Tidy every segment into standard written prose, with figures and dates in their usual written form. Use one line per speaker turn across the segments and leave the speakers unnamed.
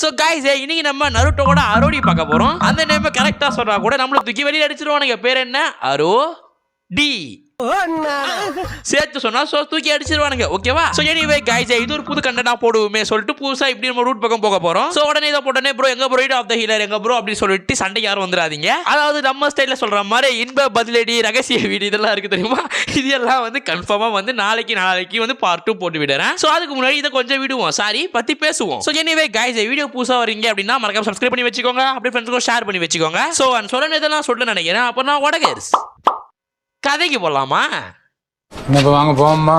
So guys இன்னைக்கு நம்ம நருட்டோட அரோடி பார்க்க போறோம். அந்த நேம் கரெக்ட்டா சொல்றா கூட நம்மள தூக்கி வெளிய அடிச்சிருவானுங்க. பேர் என்ன? அரோ டி. சேர்த்து சொன்னா தூக்கி அடிச்சிருவானுங்க. ஓகேவா? சோ எனிவே गाइस இது ஒரு புது கண்டென்ட்டா போடுவோமே சொல்லிட்டு புதுசா இப்படி நம்ம ரூட் பக்கம் போக போறோம். சோ உடனே இத போட்டனே ப்ரோ எங்க bro heat of the healer எங்க ப்ரோ அப்படி சொல்லிட்டு சண்டை யாரும் வந்துராதீங்க. அதாவது நம்ம ஸ்டைல்ல சொல்ற மாதிரி இன்ப பதிலடி ரகசிய வீடியோ இதெல்லாம் இருக்கு தெரியுமா? இதெல்லாம் வந்து கன்ஃபார்மா வந்து நாளைக்கு வந்து பார்ட் 2 போட்டு விடுறேன். சோ அதுக்கு முன்னாடி இத கொஞ்சம் விடுவோம். சாரி பத்தி பேசுவோம். சோ எனிவே गाइस வீடியோ புதுசா வரீங்க அப்படினா மறக்காம சப்ஸ்கிரைப் பண்ணி வெச்சுக்கோங்க. அப்படியே ஃப்ரெண்ட்ஸ்க்கு ஷேர் பண்ணி வெச்சுக்கோங்க. சோ சொல்றேன் சொல்ல நினைக்கிறேன். அப்ப நான் வடகர்ஸ் கதைக்கு போலாமா?
நம்ம வாங்க போம்மா.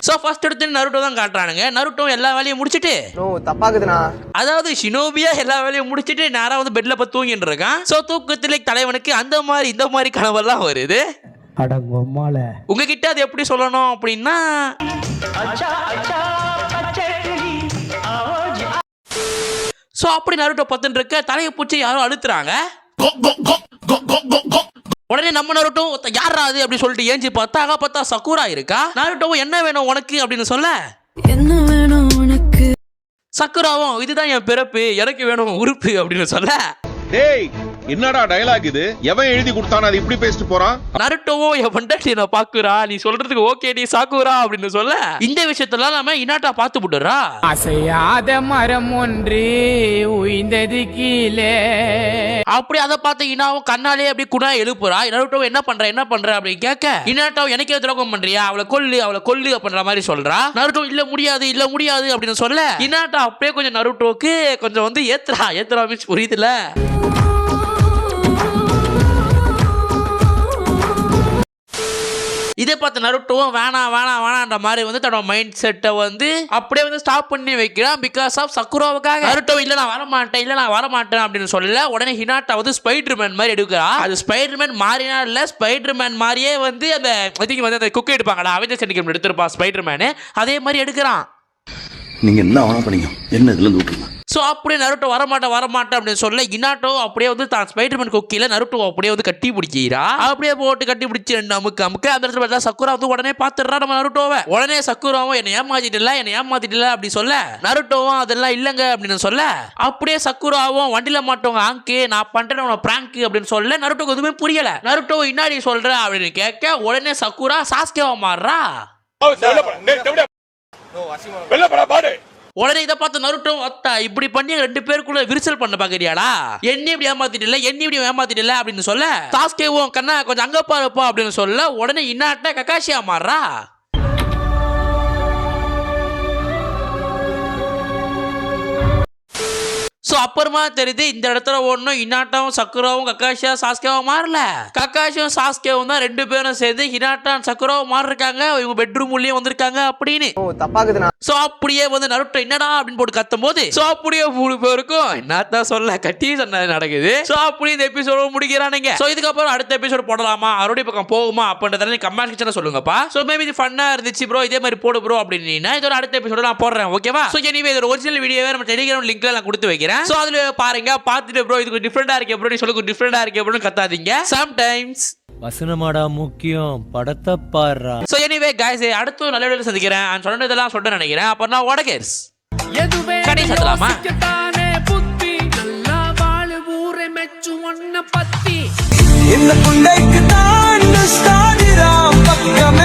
சோ ஃபர்ஸ்ட் எடுத்து நருட்டோ தான் காட்றானுங்க. நருட்டோ எல்லா வேலையும் முடிச்சிட்டு
தப்பாக்குதுனா
அதாவது ஷினோபியா எல்லா வேலையும் முடிச்சிட்டு நேரா வந்து பெட்ல போய் தூங்கிட்டு இருக்கான். சோ தூக்கத்திலே தலைவனுக்கு அந்த மாதிரி இந்த மாதிரி கனவெல்லாம் வருது.
அடங்கம்மால
உங்ககிட்ட அது எப்படி சொல்லணும் அப்படின்னா சோ அப்படி நருட்டோ பத்துன்னு இருக்க தலையை பூச்சி யாரும் அழுத்துறாங்க. உடனே நம்ம நருட்டோ யாரா அது அப்படி சொல்லிட்டு ஏஞ்சி பார்த்தா சக்குரா இருக்கா. நருட்டோ என்ன வேணும் உனக்கு அப்படின்னு சொல்ல
என்ன வேணும் உனக்கு
சக்குராவும் இதுதான் என் பிறப்பு எனக்கு வேணும் உறுப்பு அப்படின்னு சொல்ல
டேய் என்னடா டயலாக் இது? எவன் எழுதி கொடுத்தானே அது இப்படி பேசிட்டு போறான்?
நருட்டோவோ என் பொண்டாட்டி நான் பாக்குறா நீ சொல்றதுக்கு ஓகே நீ சாக்குரா அப்படின்னு சொல்ல இந்த விஷயத்துல நாம இனாட்டா பாத்து விடுறா.
அசையாத மரம் ஒன்று உயிர்ந்தது கீழே.
அப்படி அதை பார்த்து இனாவும் கண்ணாலே அப்படி குணா எழுப்புறா. நருட்டோ என்ன பண்ற அப்படி கேட்க இனாட்டோ எனக்கே துரோகம் பண்றியா அவளை கொல்லு அப்படின்ற மாதிரி சொல்றா. நருட்டோ இல்ல முடியாது அப்படின்னு சொல்ல இனாட்டா அப்படியே கொஞ்சம் நருட்டோக்கு கொஞ்சம் வந்து ஏத்துறா மீன்ஸ் புரியுதுல. இதை பார்த்து நருட்டோவும் வேணான்ற மாதிரி வந்து தன்னோட மைண்ட் செட்டை வந்து அப்படியே வந்து ஸ்டாப் பண்ணி வைக்கிறான். Because of சக்குராவுக்காக. நருட்டோ இல்ல நான் வரமாட்டேன் அப்படின்னு சொல்ல உடனே ஹினாட்டா வந்து ஸ்பைடர்மேன் மாதிரி எடுக்கிறா. அது ஸ்பைடர்மேன் மாறினா இல்ல ஸ்பைடர்மேன் மாதிரியே வந்து அந்த வந்து அந்த குக்கை எடுப்பாங்கடா அவெஞ்சர்ஸ் எண்ட் கேம் எடுத்திருப்பா ஸ்பைடர்மேன் அதே மாதிரி எடுக்கிறான்.
நீங்க என்ன ஆனா பண்ணீங்க என்ன இதுல இருந்து விட்டுருங்க.
சோ அப்படியே நருட்டோ வரமாட்டேன் அப்படின்னு சொல்ல இனாட்டோ அப்படியே வந்து தான் ஸ்பைடர்மேன் கொக்கில நருட்டோ அப்படியே வந்து கட்டி பிடிக்கிறா. அப்படியே போட்டு கட்டி பிடிச்சி அமுக்க அந்த இடத்துல சக்குரா வந்து உடனே பாத்துறா நம்ம நருட்டோவை. உடனே சக்குராவும் என்னை ஏமாத்திட்டல அப்படி சொல்ல நருட்டோவும் அதெல்லாம் இல்லங்க அப்படின்னு சொல்ல அப்படியே சக்குராவும் வண்டியில மாட்டவங்க ஆங்கு நான் பண்றேன் பிராங்க் அப்படின்னு சொல்ல நருட்டோக்கு எதுவுமே புரியல. நருட்டோ இன்னாடி சொல்ற அப்படின்னு கேட்க உடனே சக்குரா சாஸ்கேவா மாறுறா. உடனே இதை பார்த்து நருட்டோ அத்தா இப்படி பண்ணி ரெண்டு பேருக்குள்ள விரிசல் பண்ண பாக்குறியாடா என்ன இப்படி ஏமாத்திட்டல அப்படின்னு சொல்ல சாஸ்கேவும் கண்ணா கொஞ்சம் அங்க பாருப்பா அப்படின்னு சொல்ல உடனே இன்னாட்ட ககாஷியா மாறுறா. சோ அப்புறமா தெரியுது இந்த இடத்துல ஒன்னும் இனாட்டாவும் சக்குராவும் கக்காஷியா சாஸ்கேவும் மாறல. கக்காஷியும் சாஸ்கேவும் தான் ரெண்டு பேரும் சேர்ந்து ஹினாட்டா சக்குராவும் மாறிருக்காங்க. இவங்க பெட்ரூம் உள்ளே வந்திருக்காங்க அப்படின்னு.
தப்பாக்குதுனா
சோ அப்படியே வந்து நருட்டோ என்னடா அப்படின்னு போட்டு கத்தும் போது சோ அப்படியே மூணு பேருக்கும் என்னத்தான் சொல்ல கட்டி சொன்னது நடக்குது. சோ அப்படி இந்த எபிசோட முடிக்கிறானுங்க. சோ இதுக்கப்புறம் அடுத்த எபிசோட் போடலாமா அரோடி பக்கம் போகுமா அப்படின்றத கமெண்ட் செக்ஷன்ல சொல்லுங்கப்பா. சோ மேபி இது ஃபன்னா இருந்துச்சு ப்ரோ இதே மாதிரி போடு ப்ரோ அப்படின்னு இதோட அடுத்த எபிசோட நான் போடுறேன். ஓகேவா? சோ எனிவே இதோட ஒரிஜினல் வீடியோவை நம்ம டெலிகிராம் லிங்க்ல நான் கொடுத்து வைக்கிறேன். சோ அதுல பாருங்க பார்த்துட்டு ப்ரோ இதுக்கு டிஃபரெண்டா இருக்கே ப்ரோ நீ சொல்லுங்க டிஃபரெண்டா இருக்கே ப்ரோ கத்தாதீங்க. சம்டைம்ஸ்
வசனமாடா முக்கியம் படத்தை பாருடா.
சோ எனிவே गाइस அடுத்து நல்ல வீடியோல சந்திக்கிறேன். நான் சொன்னதெல்லாம் சொல்ல நினைக்கிறேன். அப்ப நான் வடகர்ஸ் கடைசி சத்தலாமா
புத்தி நல்லா வாழ ஊரை மெச்சு ஒன்ன பத்தி
இந்த புண்டைக்கு தான் ஸ்டாடிரா பக்கமே